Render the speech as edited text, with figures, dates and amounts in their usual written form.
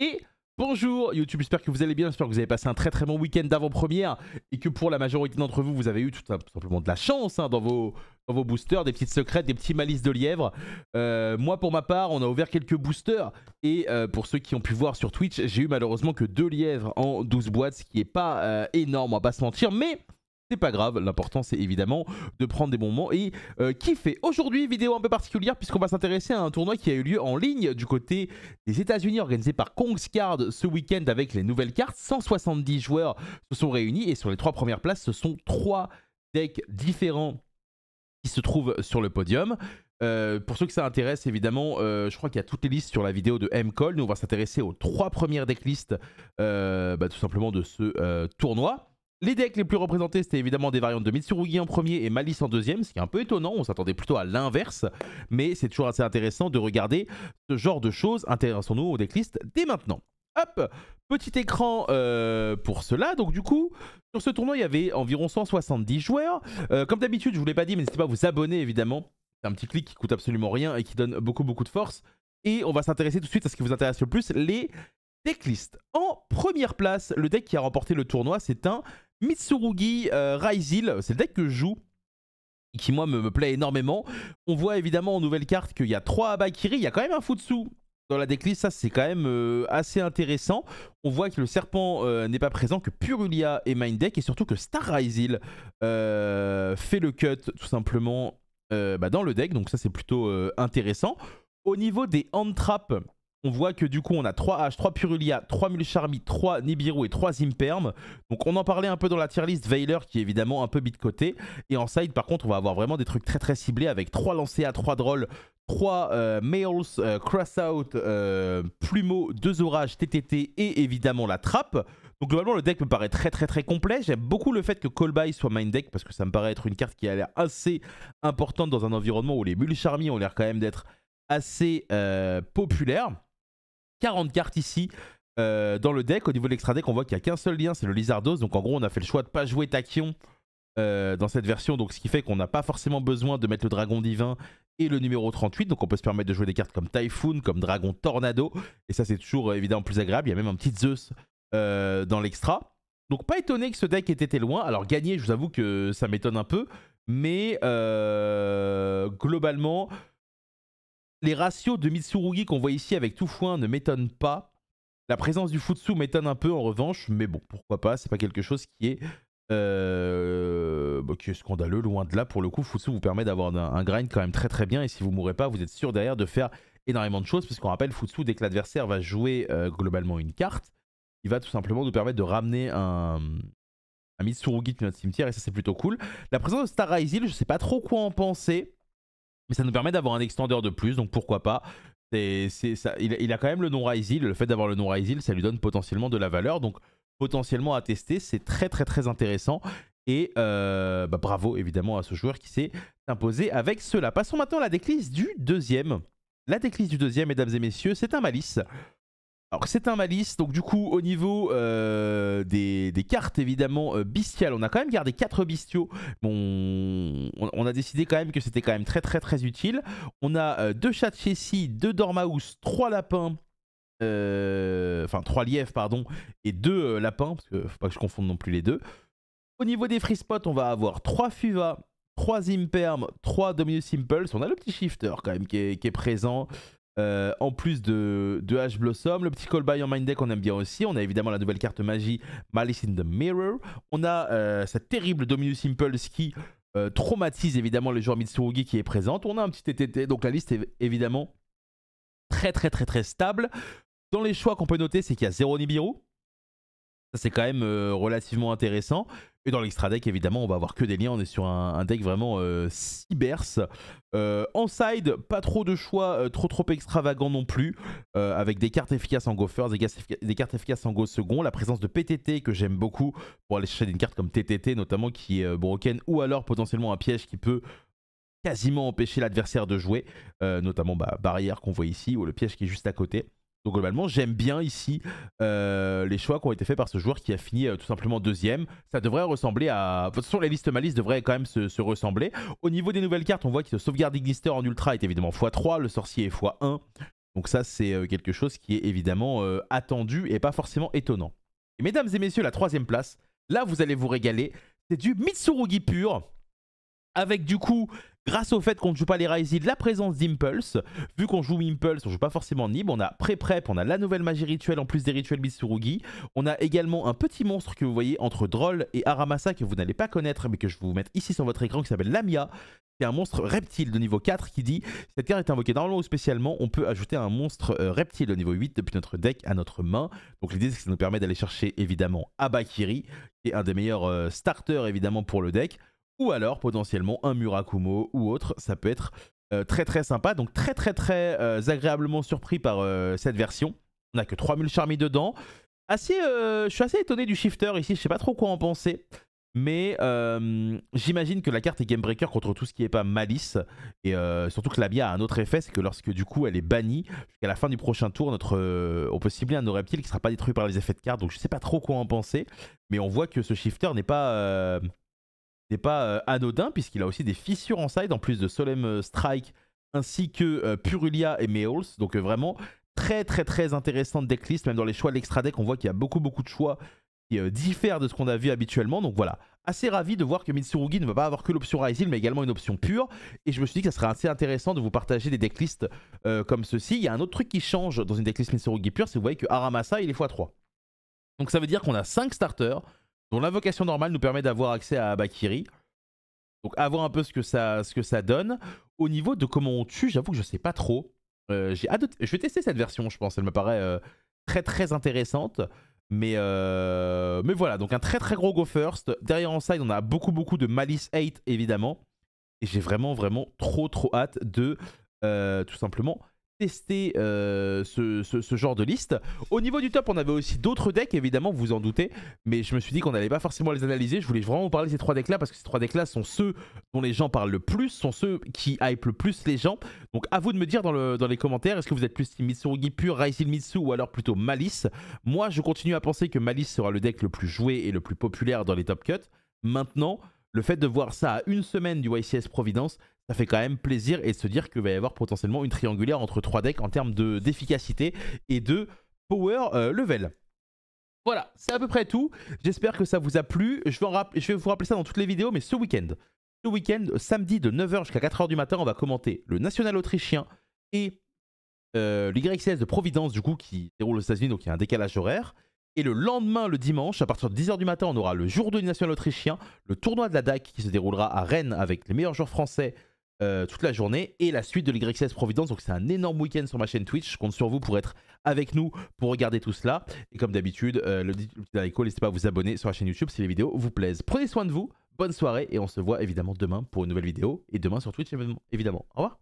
Et bonjour YouTube, j'espère que vous allez bien, j'espère que vous avez passé un très bon week-end d'avant-première et que pour la majorité d'entre vous, vous avez eu tout simplement de la chance dans vos boosters, des petites secrètes, des petits malices de lièvre. Moi pour ma part, on a ouvert quelques boosters et pour ceux qui ont pu voir sur Twitch, j'ai eu malheureusement que 2 lièvres en 12 boîtes, ce qui n'est pas énorme, on va pas se mentir, mais c'est pas grave, l'important c'est évidemment de prendre des bons moments et kiffer. Aujourd'hui, vidéo un peu particulière puisqu'on va s'intéresser à un tournoi qui a eu lieu en ligne du côté des États-Unis, organisé par Kong's Card ce week-end avec les nouvelles cartes. 170 joueurs se sont réunis et sur les 3 premières places, ce sont 3 decks différents qui se trouvent sur le podium. Pour ceux que ça intéresse, évidemment, je crois qu'il y a toutes les listes sur la vidéo de M-Call. Nous, on va s'intéresser aux 3 premières decklists tout simplement de ce tournoi. Les decks les plus représentés, c'était évidemment des variantes de Mitsurugi en premier et Malice en deuxième, ce qui est un peu étonnant, on s'attendait plutôt à l'inverse, mais c'est toujours assez intéressant de regarder ce genre de choses. Intéressons-nous aux decklists dès maintenant. Hop, petit écran pour cela. Donc du coup, sur ce tournoi, il y avait environ 170 joueurs. Comme d'habitude, je ne vous l'ai pas dit, mais n'hésitez pas à vous abonner évidemment. C'est un petit clic qui coûte absolument rien et qui donne beaucoup de force. Et on va s'intéresser tout de suite à ce qui vous intéresse le plus, les decklist. En première place, le deck qui a remporté le tournoi, c'est un Mitsurugi Raizil. C'est le deck que je joue et qui, moi, me plaît énormément. On voit évidemment en nouvelle carte qu'il y a 3 Abakiri. Il y a quand même un Futsu dans la decklist. Ça, c'est quand même assez intéressant. On voit que le serpent n'est pas présent, que Purulia est main deck et surtout que Star Raizil fait le cut tout simplement dans le deck. Donc ça, c'est plutôt intéressant. Au niveau des hand traps, on voit que du coup on a 3 H, 3 Purulia, 3 Mulcharmy, 3 Nibiru et 3 Imperm. Donc on en parlait un peu dans la tier list, Veiler qui est évidemment un peu bit côté. Et en side par contre on va avoir vraiment des trucs très ciblés avec 3 Lancea, 3 Droll, 3 Mails, Crossout, Plumeau, 2 Orages, TTT et évidemment la trappe. Donc globalement le deck me paraît très complet. J'aime beaucoup le fait que Callby soit main deck parce que ça me paraît être une carte qui a l'air assez importante dans un environnement où les Mulcharmy ont l'air quand même d'être assez populaires. 40 cartes ici dans le deck. Au niveau de l'extra deck, on voit qu'il n'y a qu'un seul lien, c'est le Lizardos. Donc en gros, on a fait le choix de ne pas jouer Tachyon dans cette version. Donc ce qui fait qu'on n'a pas forcément besoin de mettre le Dragon Divin et le numéro 38. Donc on peut se permettre de jouer des cartes comme Typhoon, comme Dragon Tornado. Et ça, c'est toujours évidemment plus agréable. Il y a même un petit Zeus dans l'extra. Donc pas étonné que ce deck ait été loin. Alors gagner, je vous avoue que ça m'étonne un peu. Mais globalement, les ratios de Mitsurugi qu'on voit ici avec tout foin ne m'étonnent pas. La présence du Futsu m'étonne un peu en revanche, mais bon, pourquoi pas, c'est pas quelque chose qui est scandaleux, loin de là. Pour le coup, Futsu vous permet d'avoir un grind quand même très bien, et si vous mourrez pas, vous êtes sûr derrière de faire énormément de choses, puisqu'on rappelle, Futsu, dès que l'adversaire va jouer globalement une carte, il va tout simplement nous permettre de ramener un Mitsurugi de notre cimetière, et ça c'est plutôt cool. La présence de Star Raizil, je sais pas trop quoi en penser. Mais ça nous permet d'avoir un extendeur de plus, donc pourquoi pas. Il a quand même le nom Raizil. Le fait d'avoir le nom Raizil, ça lui donne potentiellement de la valeur. Donc potentiellement à tester, c'est très intéressant. Et bravo évidemment à ce joueur qui s'est imposé avec cela. Passons maintenant à la decklist du deuxième. La decklist du deuxième, mesdames et messieurs, c'est un Malice. Alors c'est un Malice, donc du coup au niveau des cartes évidemment bestiales, on a quand même gardé 4 bestiaux. Bon, on a décidé quand même que c'était quand même très utile. On a 2 chats de Chessie, 2 Dormouse, 3 lapins, enfin 3 lièvres pardon, et 2 lapins, parce que faut pas que je confonde non plus les deux. Au niveau des free spots, on va avoir 3 Fuva, 3 Imperm, 3 Dominus Impulse. On a le petit shifter quand même qui est présent. En plus de H Blossom, le petit Callby en main deck on aime bien aussi. On a évidemment la nouvelle carte magie Malice in the Mirror. On a cette terrible Dominus Impulse qui traumatise évidemment les joueurs Mitsurugi qui est présente. On a un petit TTT, donc la liste est évidemment très stable. Dans les choix qu'on peut noter, c'est qu'il y a 0 Nibiru. Ça c'est quand même relativement intéressant. Et dans l'extra deck évidemment on va avoir que des liens. On est sur un deck vraiment cyberse. En side, pas trop de choix trop extravagants non plus. Avec des cartes efficaces en go first, des cartes efficaces en go second. La présence de PTT que j'aime beaucoup pour aller chercher une carte comme TTT notamment qui est broken. Ou alors potentiellement un piège qui peut quasiment empêcher l'adversaire de jouer. Notamment barrière qu'on voit ici ou le piège qui est juste à côté. Donc globalement, j'aime bien ici les choix qui ont été faits par ce joueur qui a fini tout simplement deuxième. Ça devrait ressembler à... De toute façon, les listes Malice devraient quand même se ressembler. Au niveau des nouvelles cartes, on voit que le sauvegarde Ignister en ultra est évidemment x3, le sorcier est x1. Donc ça, c'est quelque chose qui est évidemment attendu et pas forcément étonnant. Et mesdames et messieurs, la troisième place, là vous allez vous régaler, c'est du Mitsurugi pur, avec du coup, grâce au fait qu'on ne joue pas les Ryzen, la présence d'Impulse. Vu qu'on joue Impulse, on joue pas forcément Nib, on a Pré-Prep, on a la nouvelle magie rituelle en plus des rituels Mitsurugi. On a également un petit monstre que vous voyez entre Droll et Aramasa que vous n'allez pas connaître, mais que je vais vous mettre ici sur votre écran, qui s'appelle Lamia. C'est un monstre reptile de niveau 4 qui dit « Cette carte est invoquée normalement ou spécialement, on peut ajouter un monstre reptile de niveau 8 depuis notre deck à notre main. » Donc l'idée c'est que ça nous permet d'aller chercher évidemment Abakiri, qui est un des meilleurs starters évidemment pour le deck. Ou alors potentiellement un Murakumo ou autre, ça peut être très très sympa. Donc très agréablement surpris par cette version. On n'a que 3000 charmis dedans. Je suis assez étonné du shifter ici, je sais pas trop quoi en penser. Mais j'imagine que la carte est game breaker contre tout ce qui n'est pas malice. Et surtout que Lamia a un autre effet, c'est que lorsque du coup elle est bannie, jusqu'à la fin du prochain tour, on peut cibler un de nos reptiles qui ne sera pas détruit par les effets de carte. Donc je sais pas trop quoi en penser. Mais on voit que ce shifter n'est pas anodin, puisqu'il a aussi des fissures en side, en plus de Solemn Strike, ainsi que Purulia et Meols. Donc vraiment très intéressante decklist. Même dans les choix de l'extra deck, on voit qu'il y a beaucoup de choix qui diffèrent de ce qu'on a vu habituellement. Donc voilà, assez ravi de voir que Mitsurugi ne va pas avoir que l'option Ryzen, mais également une option pure. Et je me suis dit que ça serait assez intéressant de vous partager des decklists comme ceci. Il y a un autre truc qui change dans une decklist Mitsurugi pure, c'est que vous voyez que Aramasa il est x3. Donc ça veut dire qu'on a 5 starters, dont l'invocation normale nous permet d'avoir accès à Abakiri. Donc à voir un peu ce que ça donne. Au niveau de comment on tue, j'avoue que je sais pas trop. Je vais tester cette version, je pense. Elle me paraît très intéressante. Mais voilà, donc un très gros go first. Derrière en side, on a beaucoup de Malice 8 évidemment. Et j'ai vraiment trop hâte de tout simplement tester ce genre de liste. Au niveau du top, on avait aussi d'autres decks, évidemment, vous vous en doutez, mais je me suis dit qu'on n'allait pas forcément les analyser. Je voulais vraiment vous parler de ces 3 decks là, parce que ces 3 decks là sont ceux dont les gens parlent le plus, sont ceux qui hype le plus les gens. Donc à vous de me dire dans les commentaires, est-ce que vous êtes plus Team Mitsurugi pur, Ryzen Mitsu, ou alors plutôt Malice? Moi je continue à penser que Malice sera le deck le plus joué et le plus populaire dans les top cuts. Maintenant, le fait de voir ça à une semaine du YCS Providence, ça fait quand même plaisir, et de se dire qu'il va y avoir potentiellement une triangulaire entre 3 decks en termes d'efficacité et de power level. Voilà, c'est à peu près tout. J'espère que ça vous a plu. Je vais vous rappeler ça dans toutes les vidéos, mais ce week-end, samedi de 9h jusqu'à 4h du matin, on va commenter le national autrichien et l'YCS de Providence, du coup, qui se déroule aux États-Unis, donc il y a un décalage horaire. Et le lendemain, le dimanche, à partir de 10h du matin, on aura le jour 2 du national autrichien, le tournoi de la DAC qui se déroulera à Rennes avec les meilleurs joueurs français toute la journée, et la suite de l'YCS Providence. Donc c'est un énorme week-end sur ma chaîne Twitch. Je compte sur vous pour être avec nous pour regarder tout cela. Et comme d'habitude, le petit like, n'hésitez pas à vous abonner sur la chaîne YouTube si les vidéos vous plaisent. Prenez soin de vous, bonne soirée, et on se voit évidemment demain pour une nouvelle vidéo, et demain sur Twitch évidemment. Au revoir.